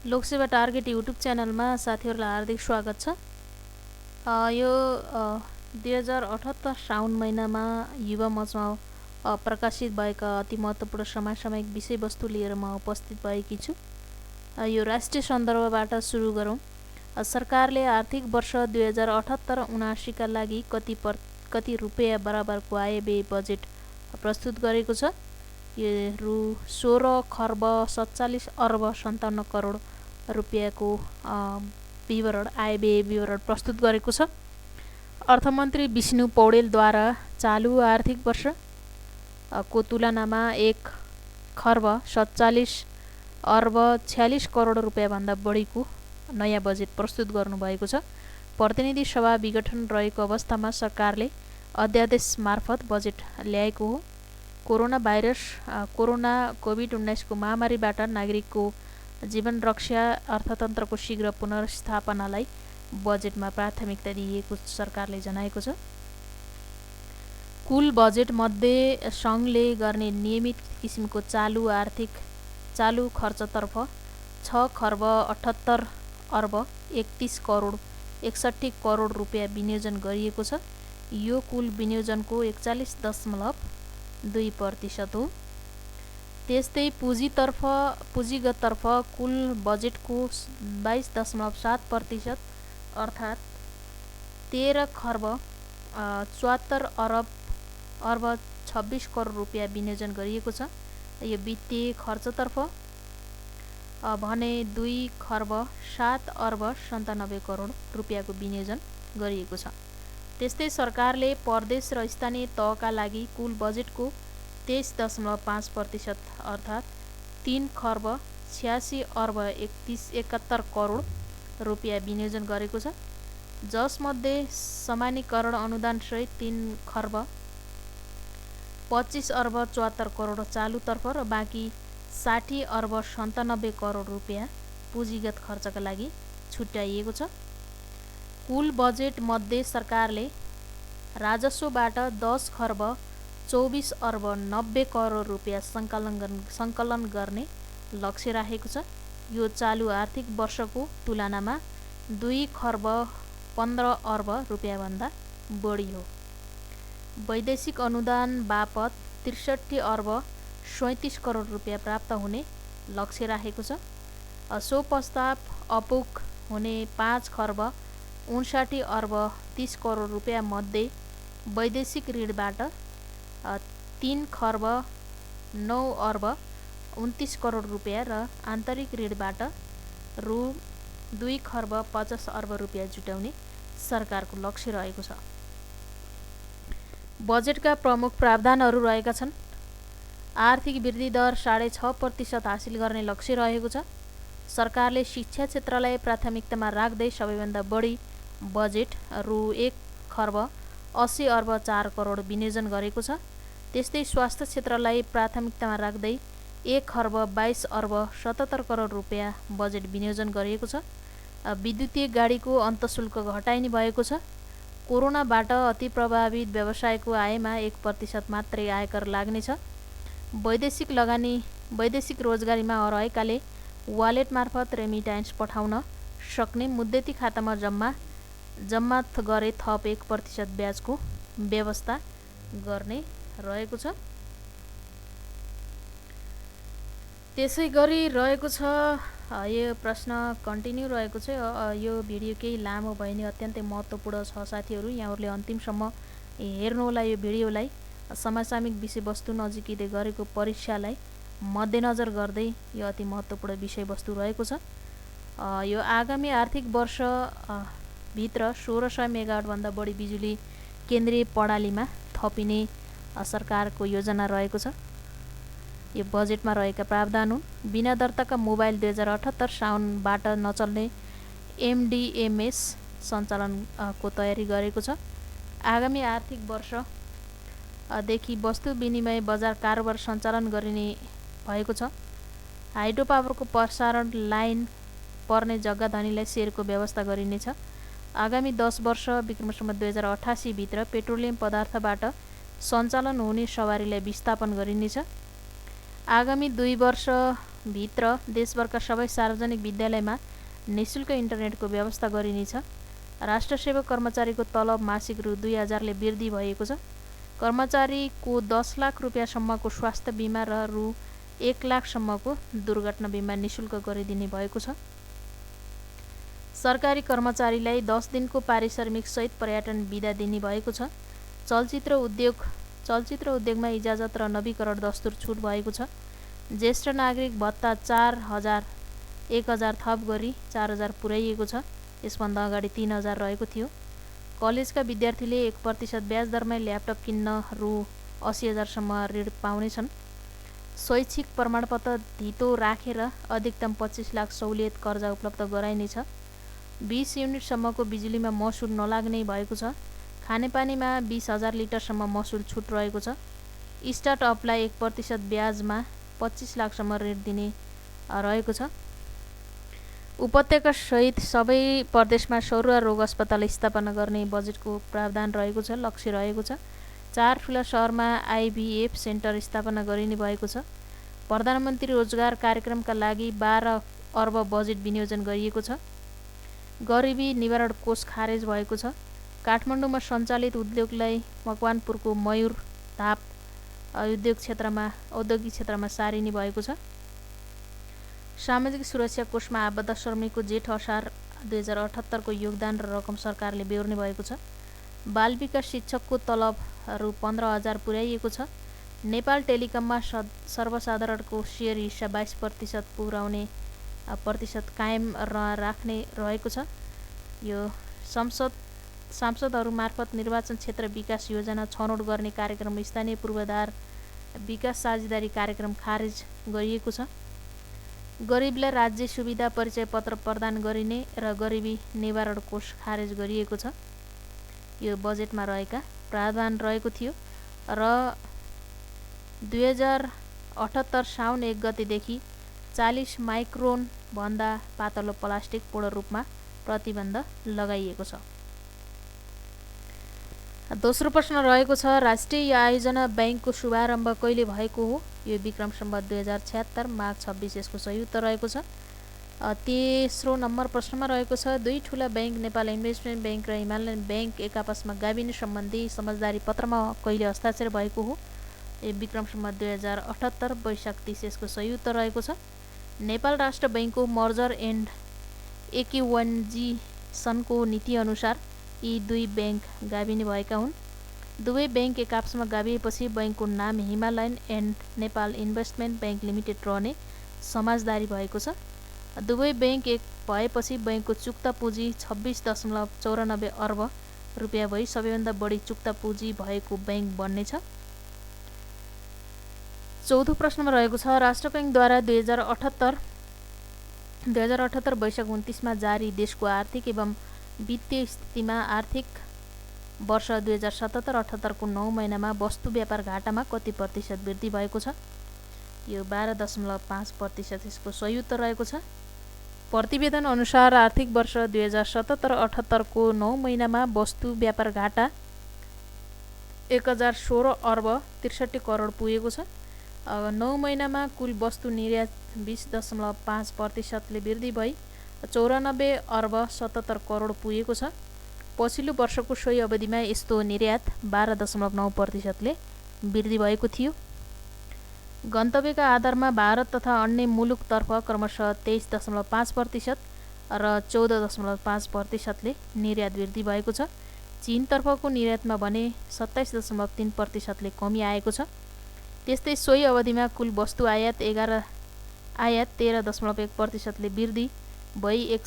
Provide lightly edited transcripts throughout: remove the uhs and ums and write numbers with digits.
Lok Sewa target YouTube च्यानलमा साथीहरूलाई हार्दिक स्वागत छ। यो 2078 साउन महिनामा युवा मञ्चमा प्रकाशित भएका अति महत्त्वपूर्ण समसामयिक विषयवस्तु लिएर म उपस्थित भएकी छु। यो राष्ट्रिय सन्दर्भबाट सुरु गरौँ। सरकारले आर्थिक वर्ष 2078-79 का लागि कति रुपैयाँ बराबरको आयव्यय बजेट प्रस्तुत गरेको छ। यो रु 16 खर्ब 47 अर्ब 57 करोड रुपैयाँको विवरण आयव्यय विवरण प्रस्तुत गरेको छ। अर्थमन्त्री विष्णु पौडेलद्वारा चालु आर्थिक वर्ष को तुलनामा 1 खर्ब 47 अर्ब 46 करोड रुपैयाँभन्दा बढीको नयाँ बजेट प्रस्तुत गर्नुभएको छ। प्रतिनिधि सभा विघटन रहेको अवस्थामा सरकारले अध्यादेश मार्फत बजेट ल्याएको हो। कोरोना कोभिड-19 को महामारीबाट नागरिकको जीवन रक्षा अर्थतन्त्रको शीघ्र पुनर्स्थापनालाई बजेटमा प्राथमिकता दिएको सरकारले जनाएको छ। कुल बजेट मध्ये सङ्घले गर्ने नियमित किसिमको चालु खर्चतर्फ 6 खर्ब 78 अर्ब 31 करोड 61 करोड रुपैयाँ विनियोजन गरिएको छ। यो कुल विनियोजनको 41.2% हो। त्यस्तै पुँजीगततर्फ कुल बजेटको 22.7% अर्थात् 13 खर्ब 74 अर्ब 26 करोड रुपैयाँ विनियोजन गरिएको छ। यो वित्तीय खर्चतर्फ भने 2 खर्ब 7 अर्ब 97 करोड रुपैयाँको विनियोजन गरिएको छ। त्यस्तै सरकारले प्रदेश र स्थानीय तहका लागि कुल बजेटको 23.5% अर्थात् 3 खर्ब 86 अर्ब 71 करोड रुपैयाँ विनियोजन गरेको छ। जसमध्ये समानीकरण अनुदानसहित 3 खर्ब 25 अर्ब 74 करोड चालुतर्फ र बाँकी 60 अर्ब 97 करोड रुपैयाँ पुँजीगत खर्चका लागि छुट्याइएको छ। कुल बजेट मध्ये सरकारले राजस्वबाट 10 खर्ब 24 अर्ब 90 करोड रुपैयाँ सङ्कलन गर्ने लक्ष्य राखेको छ। यो चालु आर्थिक वर्षको तुलनामा 2 खर्ब 15 अर्ब रुपैयाँभन्दा बढी हो। वैदेशिक अनुदान बापत 63 अर्ब 37 करोड रुपैयाँ प्राप्त हुने लक्ष्य राखेको छ। सो प्रस्ताव अपुग हुने 5 खर्ब 59 अर्ब 30 करोड रुपैयाँ मध्ये वैदेशिक ऋणबाट 3 खर्ब 9 अर्ब 29 करोड रुपैयाँ र आन्तरिक ऋणबाट रु 2 खर्ब 50 अर्ब रुपैयाँ जुटाउने सरकारको लक्ष्य रहेको छ। बजेटका प्रमुख प्रावधानहरू रहेका छन्। आर्थिक वृद्धि दर 6.5% हासिल गर्ने लक्ष्य रहेको छ। सरकारले शिक्षा क्षेत्रलाई प्राथमिकतामा राख्दै सबैभन्दा बढी बजेट रु 1 खर्ब 80 अर्ब 4 करोड विनियोजन गरेको छ। त्यस्तै स्वास्थ्य क्षेत्रलाई प्राथमिकतामा राख्दै 1 खर्ब 22 अर्ब 77 करोड रुपैयाँ बजेट विनियोजन गरिएको छ। विद्युतीय गाडीको अन्तशुल्क घटाइने भएको छ। कोरोनाबाट अति प्रभावित व्यवसायको आयमा 1% मात्रै आयकर लाग्नेछ। वैदेशिक रोजगारीमा रहेकाले वालेट मार्फत रेमिट्यान्स पठाउन सक्ने मुद्दती खातामा जम्मा गरे थप 1% ब्याजको व्यवस्था गर्ने रहेको छ। त्यसै गरी रहेको छ यो प्रश्न कन्टिन्यू रहेको छ। यो भिडियो केही लामो भयो भने अत्यन्तै महत्त्वपूर्ण छ साथीहरू, यहाँहरूले अन्तिमसम्म हेर्नुहोला। यो भिडियोलाई समसामयिक विषयवस्तु नजिकै गरेको परीक्षालाई मध्यनजर गर्दै यो अति महत्त्वपूर्ण विषयवस्तु रहेको छ। यो आगामी आर्थिक वर्ष भित्र 1600 मेगावाटभन्दा बढी बिजुली केन्द्रीय प्रणालीमा थपिने सरकारको योजना रहेको छ। यो बजेटमा रहेका प्रावधान हुन्। बिना दर्ताका मोबाइल 2078 साउनबाट नचल्ने एमडिएमएस सञ्चालनको तयारी गरेको छ। आगामी आर्थिक वर्षदेखि वस्तु विनिमय बजार कारोबार सञ्चालन गरिने भएको छ। हाइड्रो पावरको प्रसारण लाइन पर्ने जग्गा धनीलाई सेयरको व्यवस्था गरिनेछ। आगामी 10 वर्ष विक्रमसम्म 2088 भित्र पेट्रोलियम पदार्थबाट सञ्चालन हुने सवारीलाई विस्थापन गरिनेछ। आगामी 2 वर्ष भित्र देशभरका सबै सार्वजनिक विद्यालयमा निःशुल्क इन्टरनेटको व्यवस्था गरिनेछ। राष्ट्र सेवक कर्मचारीको तलब मासिक रु 2000ले वृद्धि भएको छ। कर्मचारीको 10 लाख रुपियाँसम्मको स्वास्थ्य बिमा र रु 1 लाखसम्मको दुर्घटना बिमा निःशुल्क गरिदिने भएको छ। सरकारी कर्मचारीलाई 10 दिनको पारिश्रमिक सहित पर्यटन बिदा दिने भएको छ। चलचित्र उद्योगमा इजाजत र नवीकरण दस्तुर छुट भएको छ। ज्येष्ठ नागरिक भत्ता 1000 थप गरी 4000 पुर्याइएको छ। यसभन्दा अगाडि 3000 रहेको थियो। कलेजका विद्यार्थीले 1% ब्याज दरमै ल्यापटप किन्न रु 80,000सम्म ऋण पाउनेछन्। शैक्षिक प्रमाणपत्र धितो राखेर अधिकतम 25 लाख सहुलियत कर्जा उपलब्ध गराइनेछ। 20 युनिटसम्मको बिजुलीमा महसुल नलाग्ने भएको छ। खानेपानीमा 20,000 लिटरसम्म महसुल छुट रहेको छ। स्टार्टअपलाई 1% ब्याजमा 25 लाखसम्म ऋण दिने रहेको छ। उपत्यका सहित सबै प्रदेशमा सरुवा रोग अस्पताल स्थापना गर्ने बजेटको प्रावधान रहेको छ। लक्ष्य रहेको छ 4 ठुला शहरमा IVF सेन्टर स्थापना गरिने भएको छ। प्रधानमन्त्री रोजगार कार्यक्रमका लागि 12 अर्ब बजेट विनियोजन गरिएको छ। गरिबी निवारण कोष खारेज भएको छ। काठमाडौँमा सञ्चालित उद्योगलाई मकवानपुरको मयूर धाप औद्योगिक क्षेत्रमा सारिने भएको छ। सामाजिक सुरक्षा कोषमा आबद्ध श्रमिकको जेठ असार 2078 को योगदान र रकम सरकारले बेहोर्ने भएको छ। बाल विकास शिक्षकको तलब रु 15,000 पुर्याइएको छ। नेपाल टेलिकममा सर्वसाधारणको शेयर हिस्सा 22% पुर्याउने प्रतिशत कायम राख्ने रहेको छ। यो सांसदहरू मार्फत निर्वाचन क्षेत्र विकास योजना छनौट गर्ने कार्यक्रम स्थानीय पूर्वाधार विकास साझेदारी कार्यक्रम खारेज गरिएको छ। गरिबलाई राज्य सुविधा परिचय पत्र प्रदान गरिने र गरिबी निवारण कोष खारेज गरिएको छ। यो बजेटमा रहेका प्रावधान रहेको थियो र 2078 साउन 1 गतेदेखि 40 माइक्रोन भन्दा पातलो प्लास्टिक पूर्ण रूपमा प्रतिबन्ध लगाइएको छ। दोस्रो प्रश्न रहेको छ राष्ट्रिय आयोजना बैंकको शुभारम्भ कहिले भएको हो? यो विक्रम सम्वत 2076 माघ 26 यसको सही उत्तर रहेको छ। तेस्रो नम्बर प्रश्नमा रहेको छ दुई ठुला बैंक नेपाल इन्भेस्टमेन्ट बैंक र हिमालयन बैंक एक आपसमा गाभिने सम्बन्धी समझदारी पत्रमा कहिले हस्ताक्षर भएको हो? यो विक्रम सम्वत 2078 वैशाख 30 यसको सही उत्तर रहेको छ। नेपाल राष्ट्र बैंकको मर्जर एन्ड एक्विजिसनको नीति अनुसार यी दुई बैंक गाभिने भएका हुन्। दुवै बैंक एक आपसमा गाभिएपछि बैंकको नाम Himalayan and Nepal investment bank limited रहने समझदारी भएको छ। दुवै बैंक एक भएपछि बैंकको चुक्ता पुँजी 26.94 अर्ब रुपियाँ भई सबैभन्दा बढी चुक्ता पुँजी भएको बैंक बन्नेछ। चौथो प्रश्नमा रहेको छ राष्ट्र बैंकद्वारा 2078 वैशाख 29 जारी देशको आर्थिक एवं वित्तीय स्थितिमा आर्थिक वर्ष 2077-78 को 9 महिनामा वस्तु व्यापार घाटामा कति प्रतिशत वृद्धि भएको छ? यो 12.5% यसको सही उत्तर रहेको छ। प्रतिवेदन अनुसार आर्थिक वर्ष 2077-78 को 9 महिनामा वस्तु व्यापार घाटा 1016 अर्ब 63 करोड पुगेको छ। 9 महिनामा कुल वस्तु निर्यात 20.5% ले वृद्धि भई 94 अर्ब 77 करोड पुगेको छ। पछिल्लो वर्षको सोही अवधिमा यस्तो निर्यात 12.9% ले वृद्धि भएको थियो। गन्तव्यका आधारमा भारत तथा अन्य मुलुकतर्फ क्रमशः 23.5% र 14.5% ले निर्यात वृद्धि भएको छ। चीनतर्फको निर्यातमा भने 27.3% ले कमी आएको छ। त्यस्तै सोही अवधिमा कुल वस्तु आयात 13.1% ले वृद्धि भई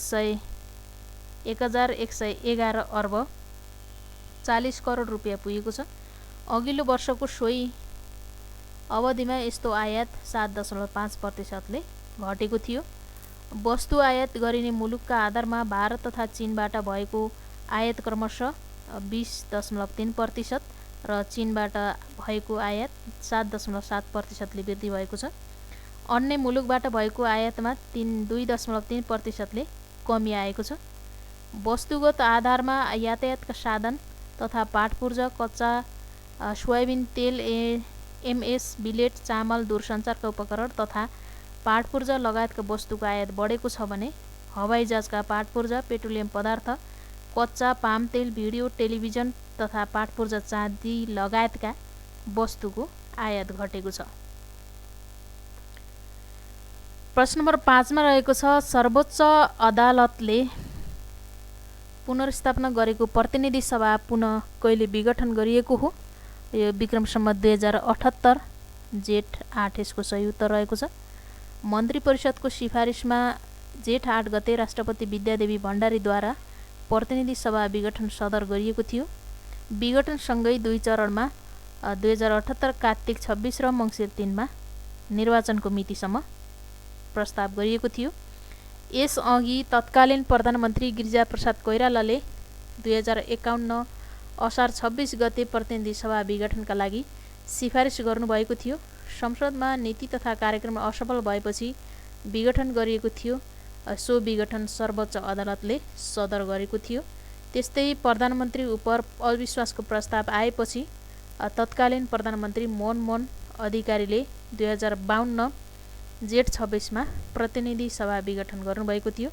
1111 अर्ब 40 करोड रुपियाँ पुगेको छ। अघिल्लो वर्षको सोही अवधिमा यस्तो आयात 7.5% ले घटेको थियो। वस्तु आयात गरिने मुलुकका आधारमा भारत तथा चीनबाट भएको आयात क्रमशः 20.3% र चीनबाट भएको आयात 7.7% ले वृद्धि भएको छ। अन्य मुलुकबाट भएको आयातमा 2.3% ले कमी आएको छ। वस्तुगत आधारमा यातायातका साधन तथा पाटपुर्जा कच्चा सोयाबिन तेल MS बिलेट चामल दूरसञ्चारका उपकरण तथा पाट पूर्जा लगायतका वस्तुको आयात बढेको छ भने हवाईजहाजका पाट पूर्जा, पेट्रोलियम पदार्थ, कच्चा पाम तेल, भिडियो, टेलिभिजन तथा पाट पूर्जा चाँदी लगायतका वस्तुको आयात घटेको छ। प्रश्न नम्बर 5 मा रहेको छ सर्वोच्च अदालतले पुनर्स्थापना गरेको प्रतिनिधि सभा पुनः कहिले विघटन गरिएको हो? यो विक्रम सम्वत 2078 जेठ 8 यसको सही उत्तर रहेको छ। मन्त्री परिषदको सिफारिसमा जेठ 8 गते राष्ट्रपति विद्यादेवी भण्डारीद्वारा प्रतिनिधि सभा विघटन सदर गरिएको थियो। विघटनसँगै 2 चरणमा 2078 कार्तिक 26 र मङ्सिर 3 मा निर्वाचनको मितिसम्म प्रस्ताव गरिएको थियो। यसअघि तत्कालीन प्रधानमन्त्री गिरिजाप्रसाद कोइरालाले 2051 असार 26 गते प्रतिनिधि सभा विघटनका लागि सिफारिस गर्नुभएको थियो। संसदमा नीति तथा कार्यक्रम असफल भएपछि विघटन गरिएको थियो। सो विघटन सर्वोच्च अदालतले सदर गरेको थियो। त्यस्तै प्रधानमन्त्री उप अविश्वासको प्रस्ताव आएपछि तत्कालीन प्रधानमन्त्री मनमोहन अधिकारीले 2052 जेठ 26 मा प्रतिनिधि सभा विघटन गर्नुभएको थियो।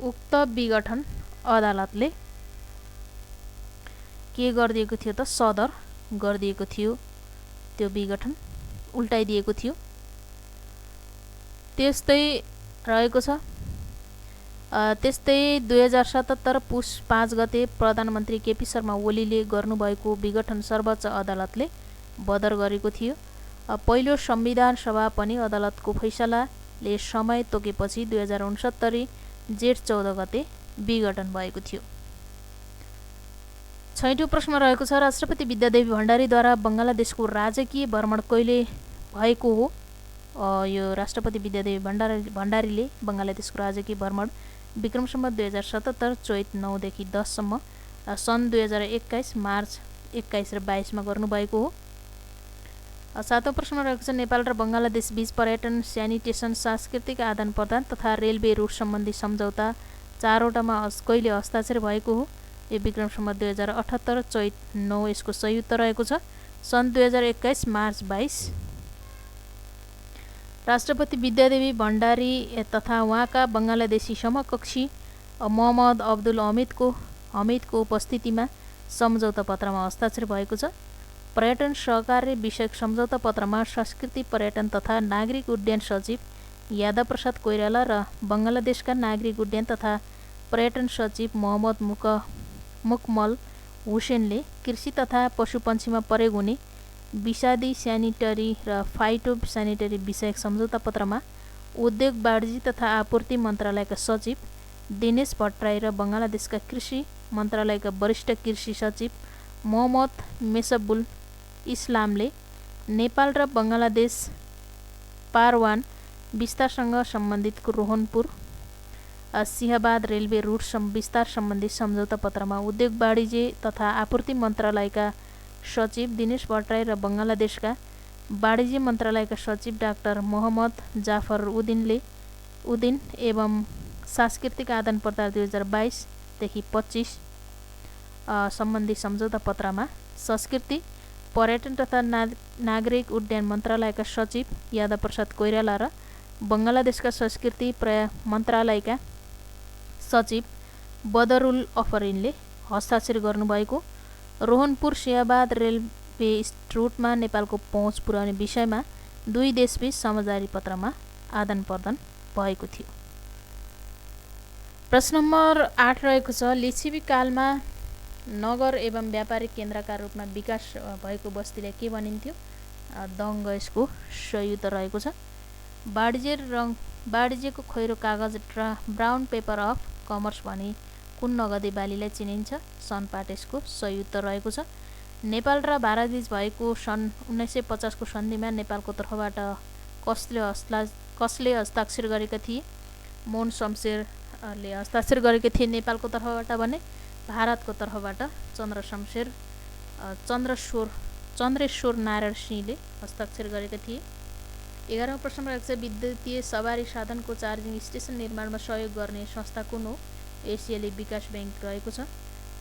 उक्त विघटन अदालतले के गरिदिएको थियो त सदर गरिदिएको थियो। त्यो विघटन उल्टाइदिएको थियो। त्यस्तै रहेको छ। त्यस्तै 2077 पुस 5 गते प्रधानमन्त्री केपी शर्मा ओलीले गर्नुभएको विघटन सर्वोच्च अदालतले बदर गरेको थियो। पहिलो संविधान सभा पनि अदालतको फैसलाले समय तोकेपछि 2069 जेठ 14 गते विघटन भएको थियो। 6औं प्रश्न रहेको छ राष्ट्रपति विद्यादेवी भण्डारीद्वारा बङ्गलादेशको राजकीय भ्रमण कहिले भएको हो? यो राष्ट्रपति विद्यादेवी भण्डारीले बङ्गलादेशको राजकीय भ्रमण विक्रम सम्वत 2077 चैत 9 देखि 10 सम्म सन् 2021 मार्च 21 र 22 मा गर्नुभएको हो। 7औं प्रश्न रहेको छ नेपाल र बङ्गलादेश बीच पर्यटन, स्यानिटेसन, सांस्कृतिक आदान प्रदान तथा रेलवे रुट सम्बन्धी सम्झौता 4वटामा कहिले हस्ताक्षर भएको हो? यो विक्रम सम्वत 2078 चैत 9 यसको सही उत्तर रहेको छ। सन् 2021 मार्च 22 राष्ट्रपति विद्यादेवी भण्डारी तथा उहाँका बङ्गलादेशी समकक्षी मोहम्मद अब्दुल हमिदको उपस्थितिमा सम्झौता पत्रमा हस्ताक्षर भएको छ। पर्यटन सहकार्य विषयक सम्झौता पत्रमा संस्कृति, पर्यटन तथा नागरिक उड्डयन सचिव यादव प्रसाद कोइराला र बङ्गलादेशका नागरिक उड्डयन तथा पर्यटन सचिव मोहम्मद मुकमल हुसेनले कृषि तथा पशुपन्छीमा प्रयोग हुने विषादी, स्यानिटरी र फाइटो स्यानिटरी विषयक सम्झौता पत्रमा उद्योग, वाणिज्य तथा आपूर्ति मन्त्रालयका सचिव दिनेश भट्टराई र बङ्गलादेशका कृषि मन्त्रालयका वरिष्ठ कृषि सचिव मोहम्मद मेसबुल इस्लामले नेपाल र बङ्गलादेश पारवान विस्तारसँग सम्बन्धित रोहनपुर सिंहबाद रेलवे रुट विस्तार सम्बन्धी सम्झौता पत्रमा उद्योग, वाणिज्य तथा आपूर्ति मन्त्रालयका सचिव दिनेश भट्टराई र बङ्गलादेशका वाणिज्य मन्त्रालयका सचिव डाक्टर मोहम्मद जाफर उदिन एवं सांस्कृतिक आदान प्रदान 2022 देखि 25 सम्बन्धी सम्झौता पत्रमा संस्कृति, पर्यटन तथा नागरिक उड्डयन मन्त्रालयका सचिव यादव प्रसाद कोइराला र बङ्गलादेशका संस्कृति मन्त्रालयका सचिव बदरुल अफरिनले हस्ताक्षर गर्नुभएको रोहनपुर सिंहबाद रेलवे रुटमा नेपालको पहुँच पुर्याउने विषयमा दुई देशबीच समझदारी पत्रमा आदान प्रदान भएको थियो। प्रश्न नम्बर 8 रहेको छ लिच्छवी कालमा नगर एवं व्यापारिक केन्द्रका रूपमा विकास भएको बस्तीलाई के भनिन्थ्यो? दङ्ग यसको सही उत्तर रहेको छ। वाणिज्यको खैरो कागज ब्राउन पेपर अफ कमर्स भनी कुन नगदे बालीलाई चिनिन्छ? सनपाट यसको सही उत्तर रहेको छ। नेपाल र भारतबीच भएको सन् 1950 को सन्धिमा नेपालको तर्फबाट कसले हस्ताक्षर गरेका थिए? मोहन शमशेरले हस्ताक्षर गरेका थिए नेपालको तर्फबाट भने भारतको तर्फबाट चन्द्रेश्वर नारायण सिंहले हस्ताक्षर गरेका थिए। 11औं प्रश्नमा रहेको छ विद्युतीय सवारी साधनको चार्जिङ स्टेसन निर्माणमा सहयोग गर्ने संस्था कुन हो? एसियाली विकास ब्याङ्क रहेको छ।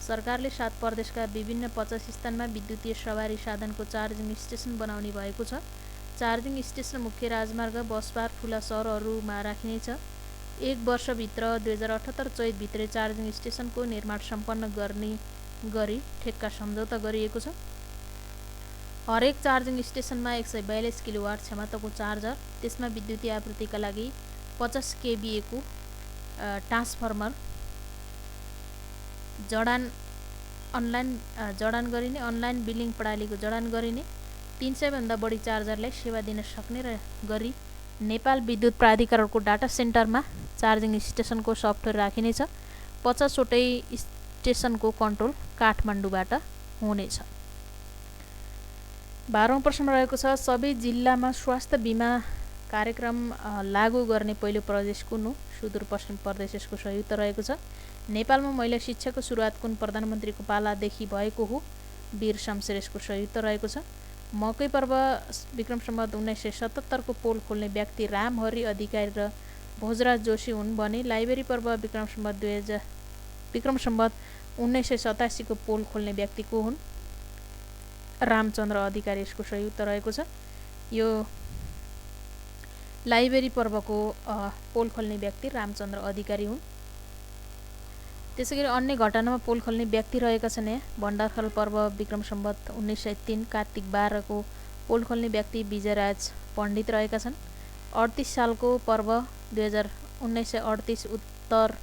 सरकारले 7 प्रदेशका विभिन्न 50 स्थानमा विद्युतीय सवारी साधनको चार्जिङ स्टेसन बनाउने भएको छ। चार्जिङ स्टेसन मुख्य राजमार्ग, बस पार्क, ठुला सहरहरूमा राखिनेछ। 1 वर्षभित्र 2078 चैतभित्रै चार्जिङ स्टेसनको निर्माण सम्पन्न गर्ने गरी ठेक्का सम्झौता गरिएको छ। हरेक चार्जिङ स्टेसनमा 142 किलोवाट क्षमताको चार्जर, त्यसमा विद्युतीय आपूर्तिका लागि 50 kVA को ट्रान्सफर्मर जडान गरिने, अनलाइन बिलिङ प्रणालीको जडान गरिने, 300 भन्दा बढी चार्जरलाई सेवा दिन सक्ने र गरी नेपाल विद्युत प्राधिकरणको डाटा सेन्टरमा चार्जिङ स्टेसनको सफ्टवेयर राखिनेछ। 50 वटै स्टेसनको कन्ट्रोल काठमाडौँबाट हुनेछ। 12औं प्रश्न रहेको छ सबै जिल्लामा स्वास्थ्य बिमा कार्यक्रम लागू गर्ने पहिलो प्रदेश कुन हो? सुदूरपश्चिम प्रदेश यसको सही उत्तर रहेको छ। नेपालमा महिला शिक्षाको सुरुवात कुन प्रधानमन्त्रीको पालादेखि भएको हो? वीर शमशेर यसको सही उत्तर रहेको छ। मकै पर्व विक्रम सम्वत 1977 को पोल खोल्ने व्यक्ति रामहरि अधिकारी र भोजराज जोशी हुन् भने लाइब्रेरी पर्व विक्रम सम्वत 1987 को पोल खोल्ने व्यक्ति को हुन्? रामचन्द्र अधिकारी यसको सही उत्तर रहेको छ। यो लाइब्रेरी पर्वको पोल खोल्ने व्यक्ति रामचन्द्र अधिकारी हुन्। त्यसैगरी अन्य घटनामा पोल खोल्ने व्यक्ति रहेका छन्। यहाँ भण्डारखाल पर्व विक्रम सम्वत 1903 कार्तिक 12 को पोल खोल्ने व्यक्ति विजयराज पण्डित रहेका छन्। 38 सालको पर्व 1938 उत्तर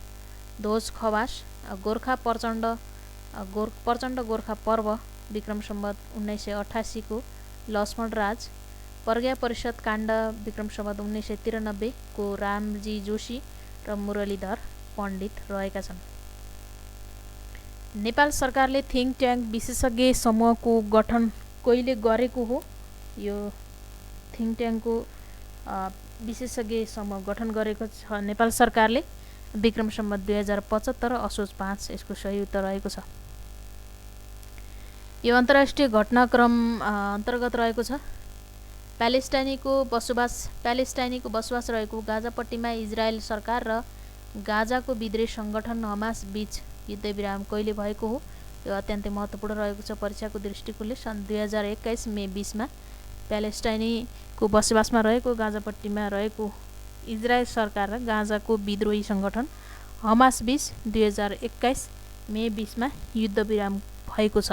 ध्वज खवास गोर्खा प्रचण्ड गोर्खा पर्व विक्रम सम्वत 1988 को लक्ष्मण राज। प्रज्ञा परिषद काण्ड विक्रम सम्वत 1993 को रामजी जोशी र मुरलीधर पण्डित रहेका छन्। नेपाल सरकारले थिङ्क ट्याङ्क विशेषज्ञ समूहको गठन कहिले गरेको हो? यो थिङ्क ट्याङ्कको विशेषज्ञ समूह गठन गरेको छ नेपाल सरकारले विक्रम सम्वत 2075 असोज 5 यसको सही उत्तर रहेको छ। यो अन्तर्राष्ट्रिय घटनाक्रम अन्तर्गत रहेको छ। प्यालेस्टाइनीको बसोबास रहेको गाजापट्टीमा इजरायल सरकार र गाजाको विद्रोही सङ्गठन हमास बीच युद्धविराम कहिले भएको हो? यो अत्यन्तै महत्त्वपूर्ण रहेको छ परीक्षाको दृष्टिकोणले। सन् 2021 मे 20 मा प्यालेस्टाइनीको बसोबासमा रहेको गाजापट्टीमा रहेको इजरायल सरकार र गाजाको विद्रोही सङ्गठन हमास बीच 2021 मे 20 मा युद्धविराम भएको छ।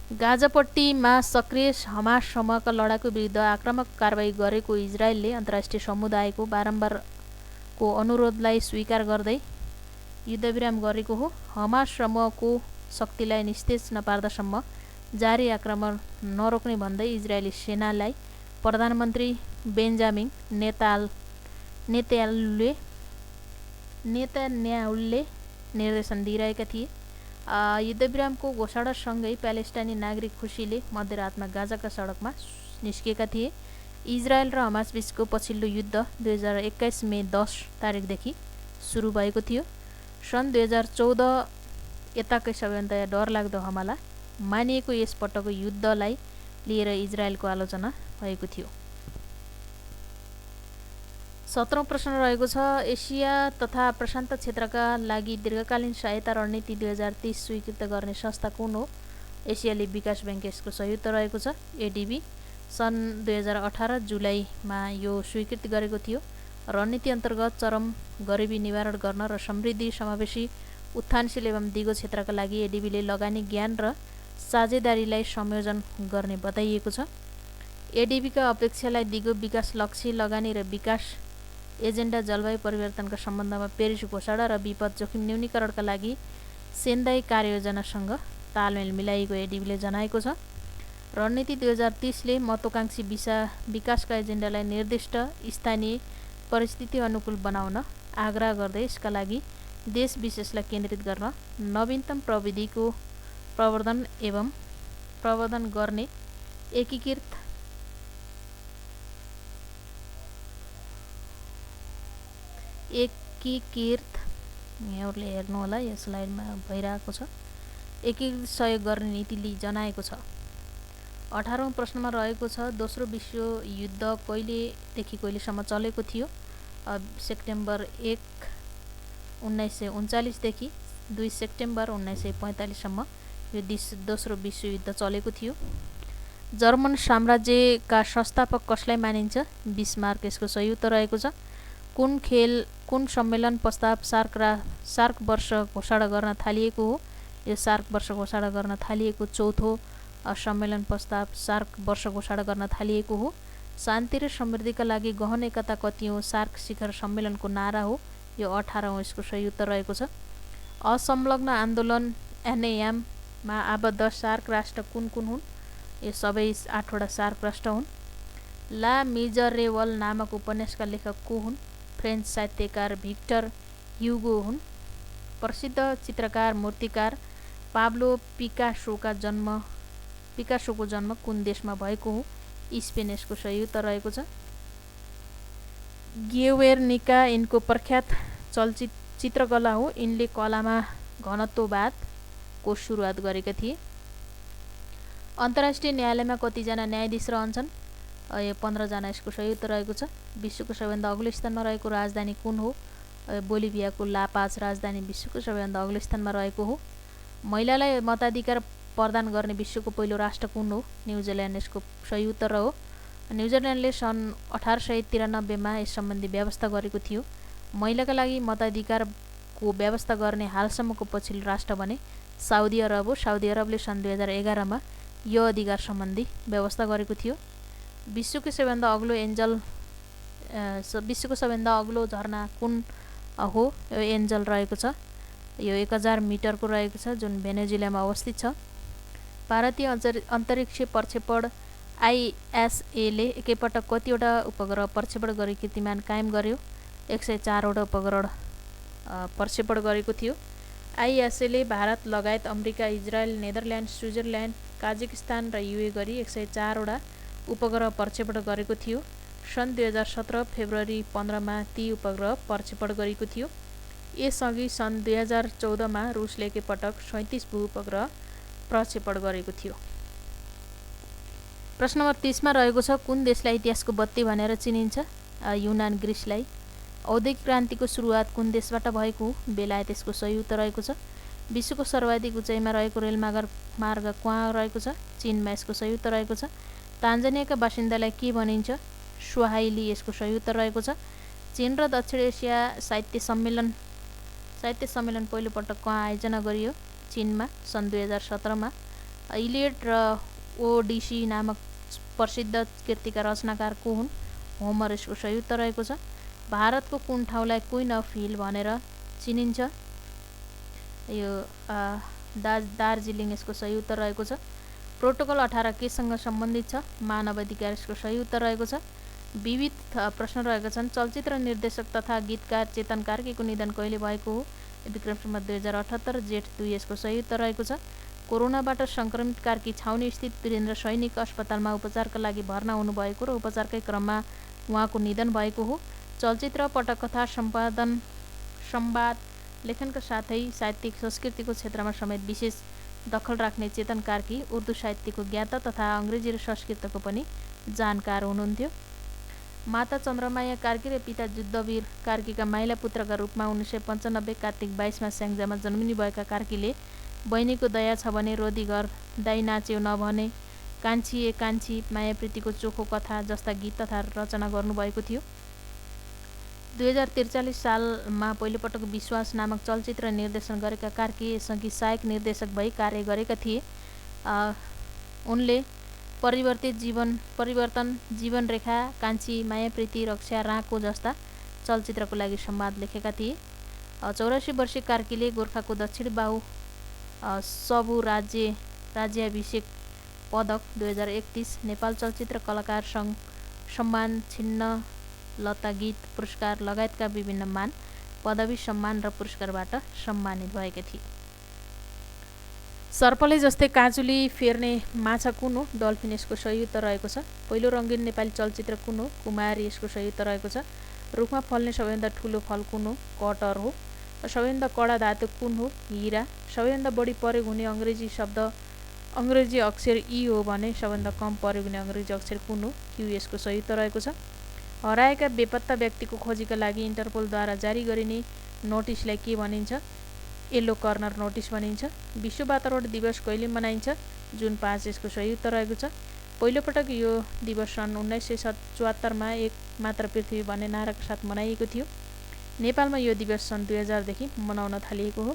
गाजापट्टीमा सक्रिय हमास समूहका लडाकु विरुद्ध आक्रामक कारबाही गरेको इजरायलले अन्तर्राष्ट्रिय समुदायको बारम्बारको अनुरोधलाई स्वीकार गर्दै युद्धविराम गरेको हो। हमास समूहको शक्तिलाई निस्तेज नपार्दासम्म जारी आक्रमण नरोक्ने भन्दै इजरायली सेनालाई प्रधानमन्त्री बेन्जामिन नेतान्याहुले निर्देशन दिइरहेका थिए। युद्धविरामको घोषणासँगै प्यालेस्टाइनी नागरिक खुसीले मध्यरातमा गाजाका सडकमा निस्किएका थिए। इजरायल र हमास बीचको पछिल्लो युद्ध 2021 मे 10 तारिकदेखि सुरु भएको थियो। सन् 2014 यताकै सबैभन्दा डरलाग्दो हमला मानिएको यस पटकको युद्धलाई लिएर इजरायलको आलोचना भएको थियो। 17औं प्रश्न रहेको छ एसिया तथा प्रशान्त क्षेत्रका लागि दीर्घकालीन सहायता रणनीति 2030 स्वीकृत गर्ने संस्था कुन हो? एसियाली विकास ब्याङ्क यसको सही उत्तर रहेको छ। एडिबी सन् 2018 जुलाईमा यो स्वीकृति गरेको थियो। रणनीति अन्तर्गत चरम गरिबी निवारण गर्न र समृद्धि समावेशी उत्थानशील एवं दिगो क्षेत्रका लागि एडिबीले लगानी ज्ञान र साझेदारीलाई संयोजन गर्ने बताइएको छ। एडिबीका अपेक्षालाई दिगो विकास लक्ष्य लगानी र विकास एजेन्डा जलवायु परिवर्तनका सम्बन्धमा पेरिस घोषणा र विपद जोखिम न्यूनीकरणका लागि सेन्दाई कार्ययोजनासँग तालमेल मिलाइएको एडिबीले जनाएको छ। रणनीति 2030 ले महत्त्वाकांक्षी विकासका एजेन्डालाई निर्दिष्ट स्थानीय परिस्थिति अनुकूल बनाउन आग्रह गर्दै यसका लागि देश विशेषलाई केन्द्रित गर्न नवीनतम प्रविधिको प्रवर्धन गर्ने एकीकृत यहाँहरूले हेर्नु होला यो स्लाइडमा भइरहेको छ। एकीकृत सहयोग गर्ने नीतिले जनाएको छ। 18औं प्रश्नमा रहेको छ दोस्रो विश्वयुद्ध कहिलेदेखि कहिलेसम्म चलेको थियो? सेप्टेम्बर 1, 1939 देखि 2 सेप्टेम्बर 1945 सम्म यो दोस्रो विश्वयुद्ध चलेको थियो। जर्मन साम्राज्यका संस्थापक कसलाई मानिन्छ? बिस्मार्क यसको सही उत्तर रहेको छ। कुन सम्मेलन पश्चात सार्क वर्ष घोषणा गर्न थालिएको हो? यो सार्क वर्ष घोषणा गर्न थालिएको चौथो सम्मेलन पश्चात सार्क वर्ष घोषणा गर्न थालिएको हो। शान्ति र समृद्धिका लागि गहन एकता कति हो? सार्क शिखर सम्मेलनको नारा हो। यो 18औं यसको सही उत्तर रहेको छ। असंलग्न आन्दोलन एनएएममा आबद्ध सार्क राष्ट्र कुन कुन हुन्? यो सबै 8वटा सार्क राष्ट्र हुन्। ला मिजरेबल नामक उपन्यासका लेखक को हुन्? फ्रेन्च साहित्यकार भिक्टर ह्युगो हुन्। प्रसिद्ध चित्रकार मूर्तिकार पाब्लो पिकासोको जन्म कुन देशमा भएको हो? स्पेन यसको सही उत्तर रहेको छ। गेवेर्निका यिनको प्रख्यात चित्रकला हो। यिनले कलामा घनत्ववादको सुरुवात गरेका थिए। अन्तर्राष्ट्रिय न्यायालयमा कतिजना न्यायाधीश रहन्छन्? यो 15 जना यसको सही उत्तर रहेको छ। विश्वको सबैभन्दा अग्लो स्थानमा रहेको राजधानी कुन हो? बोलिभियाको लापाज राजधानी विश्वको सबैभन्दा अग्लो स्थानमा रहेको हो। महिलालाई मताधिकार प्रदान गर्ने विश्वको पहिलो राष्ट्र कुन हो? न्युजिल्यान्ड यसको सही उत्तर हो। न्युजिल्यान्डले सन् 1893 मा यस सम्बन्धी व्यवस्था गरेको थियो। महिलाका लागि मताधिकारको व्यवस्था गर्ने हालसम्मको पछिल्लो राष्ट्र भने साउदी अरब हो। साउदी अरबले सन् 2011 मा यो अधिकार सम्बन्धी व्यवस्था गरेको थियो। विश्वको सबैभन्दा अग्लो झरना कुन हो? यो एन्जल रहेको छ। यो 1000 मिटरको रहेको छ, जुन भेनेजुएलामा अवस्थित छ। भारतीय अन्तरिक्ष प्रक्षेपण आइएसएले एकैपटक कतिवटा उपग्रह प्रक्षेपण गरी कीर्तिमान कायम गर्यो? 104 वटा उपग्रह प्रक्षेपण गरेको थियो। आइएसएले भारत लगायत America, Israel, Netherlands, Switzerland, Kazakhstan र युए गरी 104 वटा उपग्रह प्रक्षेपण गरेको थियो। सन् 2017 फेब्रुअरी 15 मा ती उपग्रह प्रक्षेपण गरेको थियो। यसअघि सन् 2014 मा रुसले एकैपटक 37 भू-उपग्रह प्रक्षेपण गरेको थियो। प्रश्न नम्बर 30 मा रहेको छ, कुन देशलाई इतिहासको बत्ती भनेर चिनिन्छ? युनान ग्रिसलाई। औद्योगिक क्रान्तिको सुरुवात कुन देशबाट भएको हो? बेलायत यसको सही उत्तर रहेको छ। विश्वको सर्वाधिक उचाइमा रहेको रेलमार्ग कहाँ रहेको छ? चीनमा यसको सही उत्तर रहेको छ। तान्जानियाका बासिन्दालाई के भनिन्छ? स्वाहिली यसको सही उत्तर रहेको छ। चीन र दक्षिण एसिया साहित्य सम्मेलन पहिलोपटक कहाँ आयोजना गरियो? चीनमा सन् 2017 मा। इलियड र ओडिसी नामक प्रसिद्ध कृतिका रचनाकार को हुन्? होमर यसको सही उत्तर रहेको छ। भारतको कुन ठाउँलाई क्वीन अफ हिल भनेर चिनिन्छ? यो दार्जिलिङ यसको सही उत्तर रहेको छ। प्रोटोकल 18 केसँग सम्बन्धित छ? मानव अधिकार यसको सही उत्तर रहेको छ। विविध प्रश्न रहेका छन्। चलचित्र निर्देशक तथा गीतकार चेतन कार्कीको निधन कहिले भएको हो? विक्रम सम्वत 2078 जेठ 2 यसको सही उत्तर रहेको छ। कोरोनाबाट सङ्क्रमित कार्की छाउनी स्थित वीरेन्द्र सैनिक अस्पतालमा उपचारका लागि भर्ना हुनुभएको र उपचारकै क्रममा उहाँको निधन भएको हो। चलचित्र, पटकथा, संवाद लेखनका साथै साहित्यिक संस्कृतिको क्षेत्रमा समेत विशेष दखल राख्ने चेतन कार्की उर्दू साहित्यको ज्ञाता तथा अङ्ग्रेजी र संस्कृतको पनि जानकार हुनुहुन्थ्यो। माता चन्द्रमाया कार्की र पिता युद्धवीर कार्कीका माइला पुत्रका रूपमा 1995 कार्तिक 22 मा स्याङ्जामा जन्मिनुभएका कार्कीले बहिनीको दया छ भने रोदी घर, दाइ नाच्यो नभने, कान्छी ए कान्छी, मायाप्रीतिको चोखो कथा जस्ता गीत तथा रचना गर्नुभएको थियो। 2043 सालमा पहिलोपटक विश्वास नामक चलचित्र निर्देशन गरेका कार्की यसअघि सहायक निर्देशक भई कार्य गरेका थिए। उनले परिवर्तन, जीवनरेखा, कान्छी, मायाप्रीति, रक्षा, राँको जस्ता चलचित्रको लागि संवाद लेखेका थिए। 84 वर्षीय कार्कीले गोर्खाको दक्षिण बाहु सबु राज्याभिषेक पदक 2031, नेपाल चलचित्र कलाकार सङ्घ सम्मान, छिन्न लता गीत पुरस्कार लगायतका विभिन्न मान, पदवी, सम्मान र पुरस्कारबाट सम्मानित भएका थिए। सर्पले जस्तै काँचुली फेर्ने माछा कुन हो? डल्फिन यसको सही उत्तर रहेको छ। पहिलो रङ्गीन नेपाली चलचित्र कुन हो? कुमारी यसको सही उत्तर रहेको छ। रुखमा फल्ने सबैभन्दा ठुलो फल कुन हो? कटहर हो। सबैभन्दा कडा धातु कुन हो? हिरा। सबैभन्दा बढी प्रयोग हुने अङ्ग्रेजी अक्षर ई हो भने सबैभन्दा कम प्रयोग हुने अङ्ग्रेजी अक्षर कुन हो? क्यू यसको सही उत्तर रहेको छ। हराएका बेपत्ता व्यक्तिको खोजीका लागि इन्टरपोलद्वारा जारी गरिने नोटिसलाई के भनिन्छ? येल्लो कर्नर नोटिस भनिन्छ। विश्व वातावरण दिवस कहिले मनाइन्छ? जुन 5 यसको सही उत्तर रहेको छ। पहिलोपटक यो दिवस सन् 1974 मा एक मात्र पृथ्वी भन्ने नाराका साथ मनाइएको थियो। नेपालमा यो दिवस सन् 2000 देखि मनाउन थालिएको हो।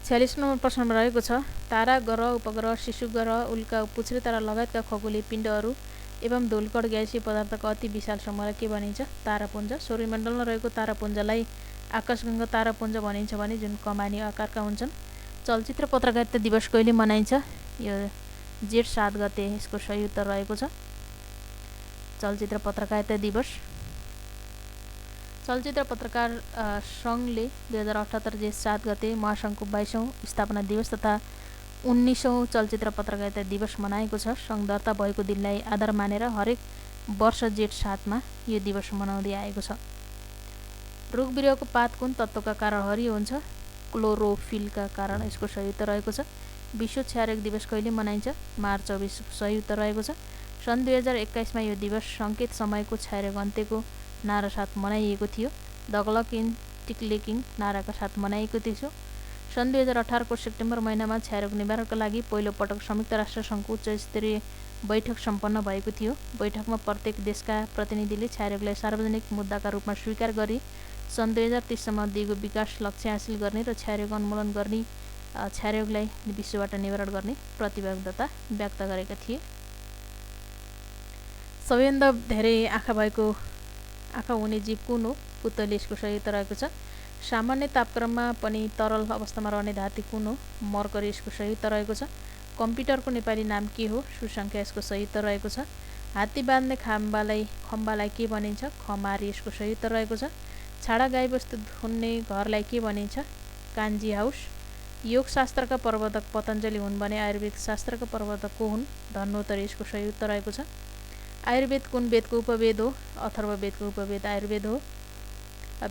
46 नम्बर प्रश्नमा रहेको छ तारा, ग्रह, उपग्रह, शिशु ग्रह, उल्का, पुच्छ्रे तारा लगायतका खगोलीय पिण्डहरू एवं धूलकण ग्यासीय पदार्थको अति विशाल समूहलाई के भनिन्छ? तारापुञ्ज। सौर्यमण्डलमा रहेको तारापुञ्जलाई आकाशगङ्गा तारापुञ्ज भनिन्छ भने जुन कमानी आकारका हुन्छन्। चलचित्र पत्रकारिता दिवस कहिले मनाइन्छ? यो जेठ 7 गते यसको सही उत्तर रहेको छ। चलचित्र पत्रकारिता दिवस चलचित्र पत्रकार सङ्घले 2078 जेठ 7 गते महासङ्घको 22औं स्थापना दिवस तथा 19औं चलचित्र पत्रकारिता दिवस मनाएको छ। सङ्घ दर्ता भएको दिनलाई आधार मानेर हरेक वर्ष जेठ 7 मा यो दिवस मनाउँदै आएको छ। रुख बिरुवाको पात कुन तत्त्वका कारण हरियो हुन्छ? क्लोरोफिलका कारण यसको सही उत्तर रहेको छ। विश्व क्षयरोग दिवस कहिले मनाइन्छ? मार्च 24 सही उत्तर रहेको छ। सन् 2021 मा यो दिवस सङ्केत समयको क्षयरोग अन्त्यको नारा साथ मनाइएको थियो। द क्लक इन टिकलिकिङ नाराका साथ मनाइएको थियो। सन् 2018 को सेप्टेम्बर महिनामा क्षयरोग निवारणका लागि पहिलो पटक संयुक्त राष्ट्र सङ्घको उच्च स्तरीय बैठक सम्पन्न भएको थियो। बैठकमा प्रत्येक देशका प्रतिनिधिले क्षयरोगलाई सार्वजनिक मुद्दाका रूपमा स्वीकार गरी सन् 2030 सम्म दिएको विकास लक्ष्य हासिल गर्ने र क्षयरोग उन्मूलन गर्ने क्षयरोगलाई विश्वबाट निवारण गर्ने प्रतिबद्धता व्यक्त गरेका थिए। सबैभन्दा धेरै आँखा हुने जीव कुन हो? पुतली यसको सही उत्तर रहेको छ। सामान्य तापक्रममा पनि तरल अवस्थामा रहने धातु कुन हो? मर्करी यसको सही उत्तर रहेको छ। कम्प्युटरको नेपाली नाम के हो? सुसङ्ख्या यसको सही उत्तर रहेको छ। हात्ती बाँध्ने खम्बालाई के भनिन्छ? खमारी यसको सही उत्तर रहेको छ। छाडा गाईबस्तु धुन्ने घरलाई के भनिन्छ? कान्जी हाउस। योगशास्त्रका प्रवर्तक पतञ्जलि हुन् भने आयुर्वेद शास्त्रका प्रवर्तक को हुन्? धन्वन्तरी यसको सही उत्तर रहेको छ। आयुर्वेद कुन वेदको उपवेद हो? अथर्ववेदको उपवेद आयुर्वेद हो।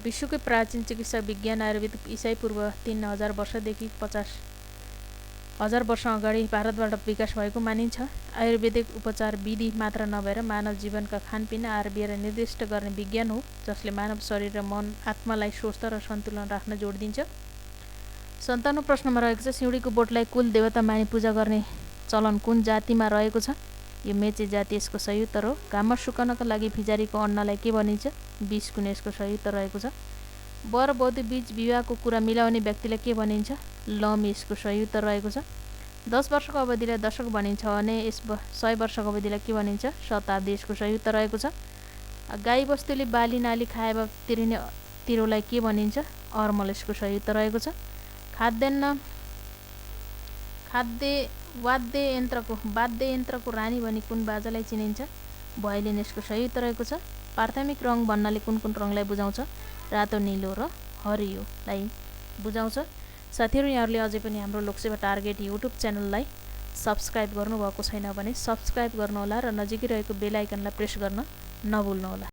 विश्वकै प्राचीन चिकित्सा विज्ञान आयुर्वेद ईसाई पूर्व 3000 वर्षदेखि 50,000 वर्ष अगाडि भारतबाट विकास भएको मानिन्छ। आयुर्वेदिक उपचार विधि मात्र नभएर मानव जीवनका खानपिन आहार विहार निर्दिष्ट गर्ने विज्ञान हो जसले मानव शरीर र मन आत्मालाई स्वस्थ र सन्तुलन राख्न जोड दिन्छ। 57 प्रश्नमा रहेको छ सिउँडीको बोटलाई कुल देवता मानी पूजा गर्ने चलन कुन जातिमा रहेको छ? यो मेचे जाति यसको सही उत्तर हो। घाममा सुकाउनका लागि फिजारीको अन्नलाई के भनिन्छ? बीज कुन यसको सही उत्तर रहेको छ। वर वधु बीच विवाहको कुरा मिलाउने व्यक्तिलाई के भनिन्छ? लम यसको सही उत्तर रहेको छ। 10 वर्षको अवधिलाई दशक भनिन्छ भने 100 वर्षको अवधिलाई के भनिन्छ? शताब्दी यसको सही उत्तर रहेको छ। गाई बस्तुले बाली नाली खाए तिरिने तिरोलाई के भनिन्छ? अर्मल यसको सही उत्तर रहेको छ। वाद्य यन्त्रको रानी भनी कुन बाजालाई चिनिन्छ? भयलिन यसको सही उत्तर रहेको छ। प्राथमिक रङ भन्नाले कुन कुन रङलाई बुझाउँछ? रातो, नीलो र हरियोलाई बुझाउँछ। साथीहरू यहाँहरूले अझै पनि हाम्रो लोकसेवा टार्गेट युट्युब च्यानललाई सब्स्क्राइब गर्नुभएको छैन भने सब्स्क्राइब गर्नुहोला र नजिकै रहेको बेल आइकनलाई प्रेस गर्न नभुल्नुहोला।